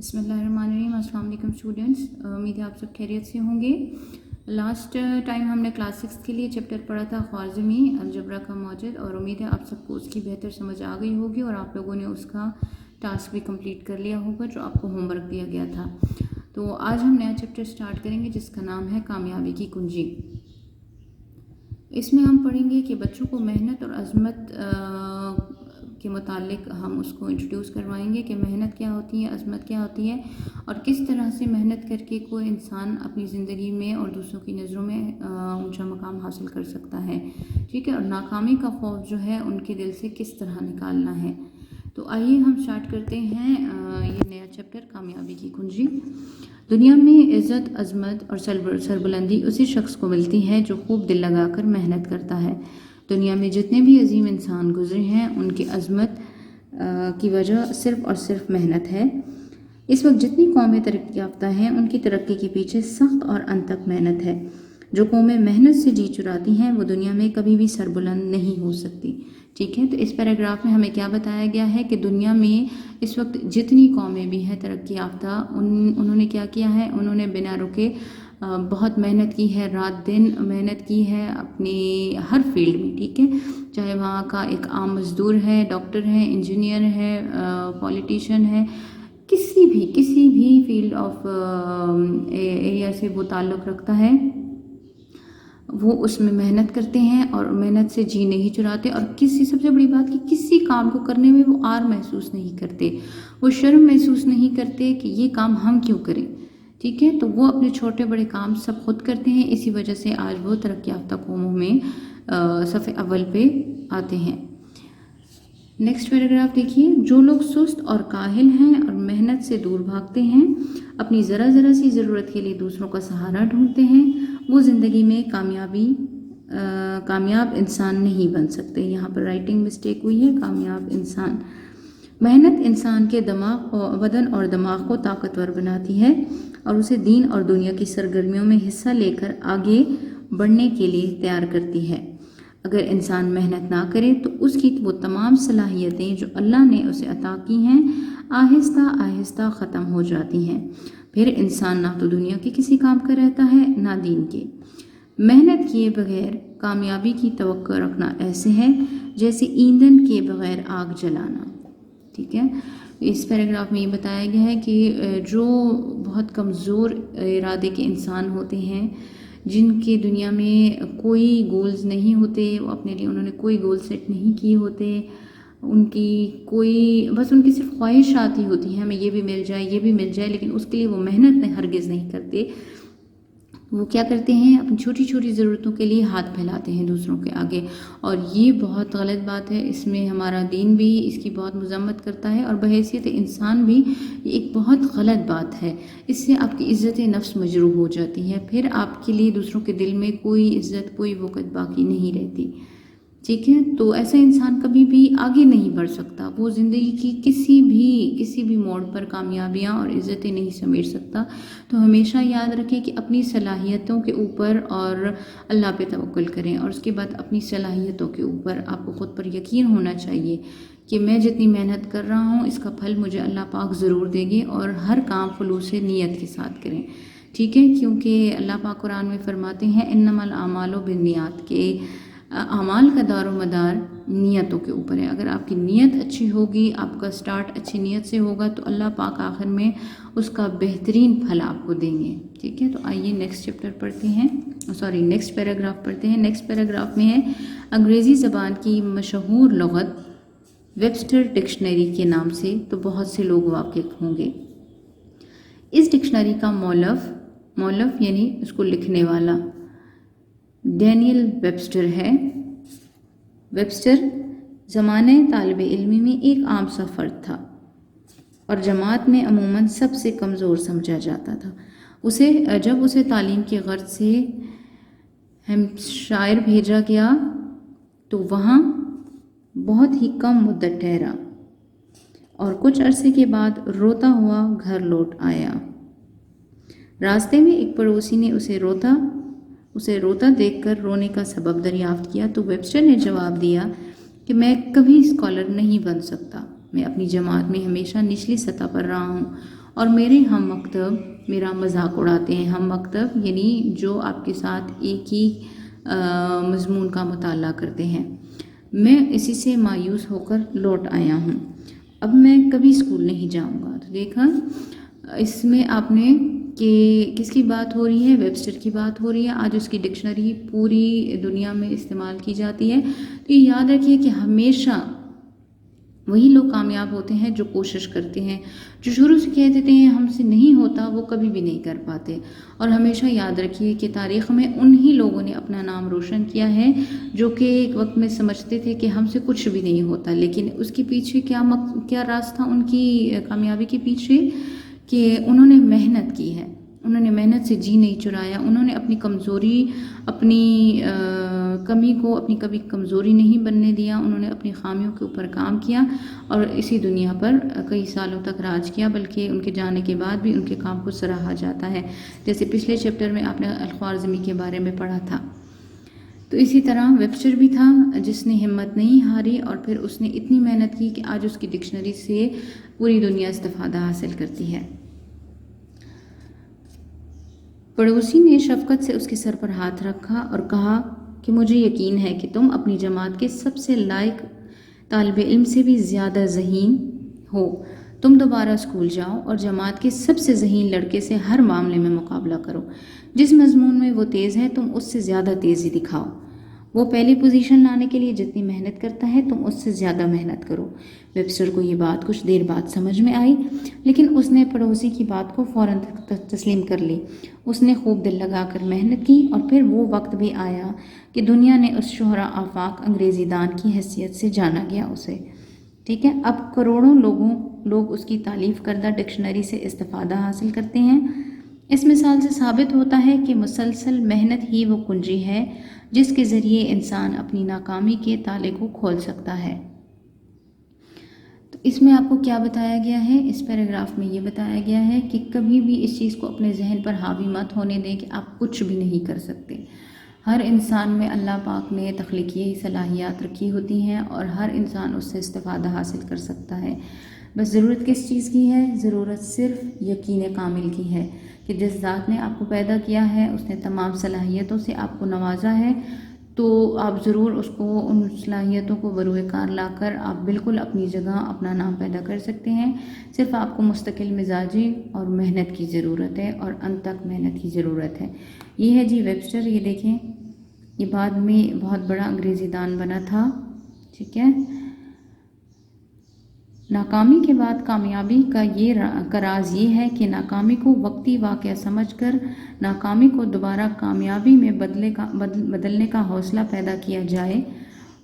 بسم اللہ الرحمن الرحیم۔ السلام علیکم اسٹوڈنٹس، امید ہے آپ سب خیریت سے ہوں گے۔ لاسٹ ٹائم ہم نے کلاس 6 کے لیے چیپٹر پڑھا تھا خوارزمی الجبرا کا موجد، اور امید ہے آپ سب کو اس کی بہتر سمجھ آ گئی ہوگی اور آپ لوگوں نے اس کا ٹاسک بھی کمپلیٹ کر لیا ہوگا جو آپ کو ہوم ورک دیا گیا تھا۔ تو آج ہم نیا چیپٹر سٹارٹ کریں گے جس کا نام ہے کامیابی کی کنجی۔ اس میں ہم پڑھیں گے کہ بچوں کو محنت اور عظمت کے متعلق ہم اس کو انٹروڈیوس کروائیں گے کہ محنت کیا ہوتی ہے، عظمت کیا ہوتی ہے، اور کس طرح سے محنت کر کے کوئی انسان اپنی زندگی میں اور دوسروں کی نظروں میں اونچا مقام حاصل کر سکتا ہے، ٹھیک ہے، اور ناکامی کا خوف جو ہے ان کے دل سے کس طرح نکالنا ہے۔ تو آئیے ہم سٹارٹ کرتے ہیں یہ نیا چیپٹر کامیابی کی کنجی۔ دنیا میں عزت، عظمت اور سربلندی اسی شخص کو ملتی ہے جو خوب دل لگا کر محنت کرتا ہے۔ دنیا میں جتنے بھی عظیم انسان گزرے ہیں ان کی عظمت کی وجہ صرف اور صرف محنت ہے۔ اس وقت جتنی قومیں ترقی یافتہ ہیں ان کی ترقی کے پیچھے سخت اور انتھک محنت ہے۔ جو قومیں محنت سے جی چراتی ہیں وہ دنیا میں کبھی بھی سربلند نہیں ہو سکتی، ٹھیک ہے۔ تو اس پیراگراف میں ہمیں کیا بتایا گیا ہے کہ دنیا میں اس وقت جتنی قومیں بھی ہیں ترقی یافتہ، انہوں نے کیا کیا ہے، انہوں نے بنا رکے بہت محنت کی ہے، رات دن محنت کی ہے اپنی ہر فیلڈ میں، ٹھیک ہے، چاہے وہاں کا ایک عام مزدور ہے، ڈاکٹر ہے، انجینئر ہے، پولیٹیشین ہے، کسی بھی فیلڈ آف ایریا سے وہ تعلق رکھتا ہے، وہ اس میں محنت کرتے ہیں اور محنت سے جی نہیں چراتے، اور سب سے بڑی بات کہ کسی کام کو کرنے میں وہ آر محسوس نہیں کرتے، وہ شرم محسوس نہیں کرتے کہ یہ کام ہم کیوں کریں، ٹھیک ہے۔ تو وہ اپنے چھوٹے بڑے کام سب خود کرتے ہیں، اسی وجہ سے آج وہ ترقی یافتہ قوموں میں صف اول پہ آتے ہیں۔ نیکسٹ پیراگراف دیکھیے۔ جو لوگ سست اور کاہل ہیں اور محنت سے دور بھاگتے ہیں، اپنی ذرا سی ضرورت کے لیے دوسروں کا سہارا ڈھونڈتے ہیں، وہ زندگی میں کامیاب انسان نہیں بن سکتے۔ یہاں پر رائٹنگ مسٹیک ہوئی ہے، کامیاب انسان۔ محنت انسان کے بدن اور دماغ کو طاقتور بناتی ہے اور اسے دین اور دنیا کی سرگرمیوں میں حصہ لے کر آگے بڑھنے کے لیے تیار کرتی ہے۔ اگر انسان محنت نہ کرے تو اس کی وہ تمام صلاحیتیں جو اللہ نے اسے عطا کی ہیں آہستہ آہستہ ختم ہو جاتی ہیں۔ پھر انسان نہ تو دنیا کے کسی کام کا رہتا ہے نہ دین کے۔ محنت کیے بغیر کامیابی کی توقع رکھنا ایسے ہے جیسے ایندھن کے بغیر آگ جلانا، ٹھیک ہے۔ اس پیراگراف میں یہ بتایا گیا ہے کہ جو بہت کمزور ارادے کے انسان ہوتے ہیں، جن کی دنیا میں کوئی گولز نہیں ہوتے، وہ اپنے لیے انہوں نے کوئی گول سیٹ نہیں کیے ہوتے، ان کی بس ان کی صرف خواہشات ہی ہوتی ہیں، ہمیں یہ بھی مل جائے یہ بھی مل جائے، لیکن اس کے لیے وہ محنت ہرگز نہیں کرتے۔ وہ کیا کرتے ہیں، اپنی چھوٹی چھوٹی ضرورتوں کے لیے ہاتھ پھیلاتے ہیں دوسروں کے آگے، اور یہ بہت غلط بات ہے۔ اس میں ہمارا دین بھی اس کی بہت مذمت کرتا ہے اور بحیثیت انسان بھی یہ ایک بہت غلط بات ہے۔ اس سے آپ کی عزت نفس مجروح ہو جاتی ہے، پھر آپ کے لیے دوسروں کے دل میں کوئی عزت کوئی وقت باقی نہیں رہتی، ٹھیک ہے۔ تو ایسا انسان کبھی بھی آگے نہیں بڑھ سکتا، وہ زندگی کی کسی بھی موڑ پر کامیابیاں اور عزتیں نہیں سمیٹ سکتا۔ تو ہمیشہ یاد رکھیں کہ اپنی صلاحیتوں کے اوپر اور اللہ پہ توکل کریں، اور اس کے بعد اپنی صلاحیتوں کے اوپر آپ کو خود پر یقین ہونا چاہیے کہ میں جتنی محنت کر رہا ہوں اس کا پھل مجھے اللہ پاک ضرور دے گے، اور ہر کام خلوص نیت کے ساتھ کریں، ٹھیک ہے، کیونکہ اللہ پاک قرآن میں فرماتے ہیں انما الاعمال بالنیات، کہ اعمال کا دار و مدار نیتوں کے اوپر ہے۔ اگر آپ کی نیت اچھی ہوگی، آپ کا سٹارٹ اچھی نیت سے ہوگا تو اللہ پاک آخر میں اس کا بہترین پھل آپ کو دیں گے، ٹھیک ہے۔ تو آئیے نیکسٹ پیراگراف پڑھتے ہیں۔ نیکسٹ پیراگراف میں ہے انگریزی زبان کی مشہور لغت ویبسٹر ڈکشنری کے نام سے تو بہت سے لوگ واقف ہوں گے۔ اس ڈکشنری کا مؤلف یعنی اس کو لکھنے والا ڈینیل ویبسٹر ہے۔ ویبسٹر زمانہ طالب علمی میں ایک عام سا فرد تھا اور جماعت میں عموماً سب سے کمزور سمجھا جاتا تھا۔ جب اسے تعلیم کی غرض سے ہیمپشائر بھیجا گیا تو وہاں بہت ہی کم مدت ٹھہرا اور کچھ عرصے کے بعد روتا ہوا گھر لوٹ آیا۔ راستے میں ایک پڑوسی نے اسے روتا دیکھ کر رونے کا سبب دریافت کیا تو ویبسٹر نے جواب دیا کہ میں کبھی اسکالر نہیں بن سکتا، میں اپنی جماعت میں ہمیشہ نچلی سطح پر رہا ہوں اور میرے ہم مکتب میرا مذاق اڑاتے ہیں۔ ہم مکتب یعنی جو آپ کے ساتھ ایک ہی مضمون کا مطالعہ کرتے ہیں۔ میں اسی سے مایوس ہو کر لوٹ آیا ہوں، اب میں کبھی اسکول نہیں جاؤں گا۔ تو دیکھا اس میں آپ نے کہ کس کی بات ہو رہی ہے، ویبسٹر کی بات ہو رہی ہے۔ آج اس کی ڈکشنری پوری دنیا میں استعمال کی جاتی ہے۔ تو یہ یاد رکھیے کہ ہمیشہ وہی لوگ کامیاب ہوتے ہیں جو کوشش کرتے ہیں، جو شروع سے کہہ دیتے ہیں ہم سے نہیں ہوتا، وہ کبھی بھی نہیں کر پاتے۔ اور ہمیشہ یاد رکھیے کہ تاریخ میں انہی لوگوں نے اپنا نام روشن کیا ہے جو کہ ایک وقت میں سمجھتے تھے کہ ہم سے کچھ بھی نہیں ہوتا، لیکن اس کے پیچھے کیا راز تھا ان کی کامیابی کے پیچھے، کہ انہوں نے محنت کی ہے، انہوں نے محنت سے جی نہیں چرایا، انہوں نے اپنی کمزوری، اپنی کمی کو اپنی کبھی کمزوری نہیں بننے دیا، انہوں نے اپنی خامیوں کے اوپر کام کیا اور اسی دنیا پر کئی سالوں تک راج کیا، بلکہ ان کے جانے کے بعد بھی ان کے کام کو سراہا جاتا ہے، جیسے پچھلے چیپٹر میں آپ نے الخوارزمی کے بارے میں پڑھا تھا۔ تو اسی طرح ویبسٹر بھی تھا جس نے ہمت نہیں ہاری اور پھر اس نے اتنی محنت کی کہ آج اس کی ڈکشنری سے پوری دنیا استفادہ حاصل کرتی ہے۔ پڑوسی نے شفقت سے اس کے سر پر ہاتھ رکھا اور کہا کہ مجھے یقین ہے کہ تم اپنی جماعت کے سب سے لائق طالب علم سے بھی زیادہ ذہین ہو۔ تم دوبارہ اسکول جاؤ اور جماعت کے سب سے ذہین لڑکے سے ہر معاملے میں مقابلہ کرو۔ جس مضمون میں وہ تیز ہے تم اس سے زیادہ تیزی دکھاؤ۔ وہ پہلی پوزیشن لانے کے لیے جتنی محنت کرتا ہے تم اس سے زیادہ محنت کرو۔ ویبسٹر کو یہ بات کچھ دیر بعد سمجھ میں آئی، لیکن اس نے پڑوسی کی بات کو فوراً تسلیم کر لی۔ اس نے خوب دل لگا کر محنت کی اور پھر وہ وقت بھی آیا کہ دنیا نے اس شہرا آفاق انگریزی دان کی حیثیت سے جانا گیا اسے۔ ٹھیک ہے، اب کروڑوں لوگ اس کی تعریف کردہ ڈکشنری سے استفادہ حاصل کرتے ہیں۔ اس مثال سے ثابت ہوتا ہے کہ مسلسل محنت ہی وہ کنجی ہے جس کے ذریعے انسان اپنی ناکامی کے تالے کو کھول سکتا ہے۔ تو اس میں آپ کو کیا بتایا گیا ہے، اس پیراگراف میں یہ بتایا گیا ہے کہ کبھی بھی اس چیز کو اپنے ذہن پر حاوی مت ہونے دیں کہ آپ کچھ بھی نہیں کر سکتے۔ ہر انسان میں اللہ پاک نے تخلیقی صلاحیات رکھی ہوتی ہیں اور ہر انسان اس سے استفادہ حاصل کر سکتا ہے۔ بس ضرورت کس چیز کی ہے؟ ضرورت صرف یقین کامل کی ہے کہ جس ذات نے آپ کو پیدا کیا ہے، اس نے تمام صلاحیتوں سے آپ کو نوازا ہے، تو آپ ضرور اس کو ان صلاحیتوں کو بروئے کار لا کر آپ بالکل اپنی جگہ اپنا نام پیدا کر سکتے ہیں۔ صرف آپ کو مستقل مزاجی اور محنت کی ضرورت ہے اور انت تک محنت کی ضرورت ہے۔ یہ ہے جی ویبسٹر، یہ دیکھیں یہ بعد میں بہت بڑا انگریزی دان بنا تھا۔ ٹھیک ہے، ناکامی کے بعد کامیابی کا راز یہ ہے کہ ناکامی کو وقتی واقعہ سمجھ کر ناکامی کو دوبارہ کامیابی میں بدلنے کا حوصلہ پیدا کیا جائے۔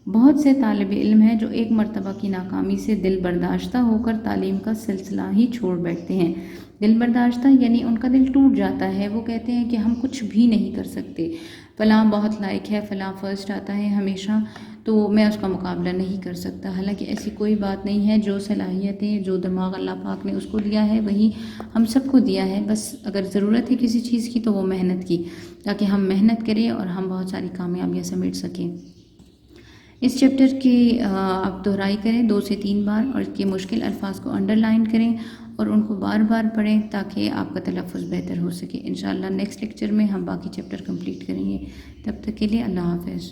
بہت سے طالب علم ہیں جو ایک مرتبہ کی ناکامی سے دل برداشتہ ہو کر تعلیم کا سلسلہ ہی چھوڑ بیٹھتے ہیں۔ دل برداشتہ یعنی ان کا دل ٹوٹ جاتا ہے، وہ کہتے ہیں کہ ہم کچھ بھی نہیں کر سکتے، فلاں بہت لائق ہے، فلاں فرسٹ آتا ہے ہمیشہ، تو میں اس کا مقابلہ نہیں کر سکتا۔ حالانکہ ایسی کوئی بات نہیں ہے، جو صلاحیتیں جو دماغ اللہ پاک نے اس کو دیا ہے وہی ہم سب کو دیا ہے، بس اگر ضرورت ہے کسی چیز کی تو وہ محنت کی، تاکہ ہم محنت کریں اور ہم بہت ساری کامیابیاں سمیٹ سکیں۔ اس چیپٹر کی آپ دہرائی کریں 2 سے 3 بار اور اس کے مشکل الفاظ کو انڈر لائن کریں اور ان کو بار بار پڑھیں تاکہ آپ کا تلفظ بہتر ہو سکے۔ انشاءاللہ نیکسٹ لیکچر میں ہم باقی چیپٹر کمپلیٹ کریں گے۔ تب تک کے لیے اللہ حافظ۔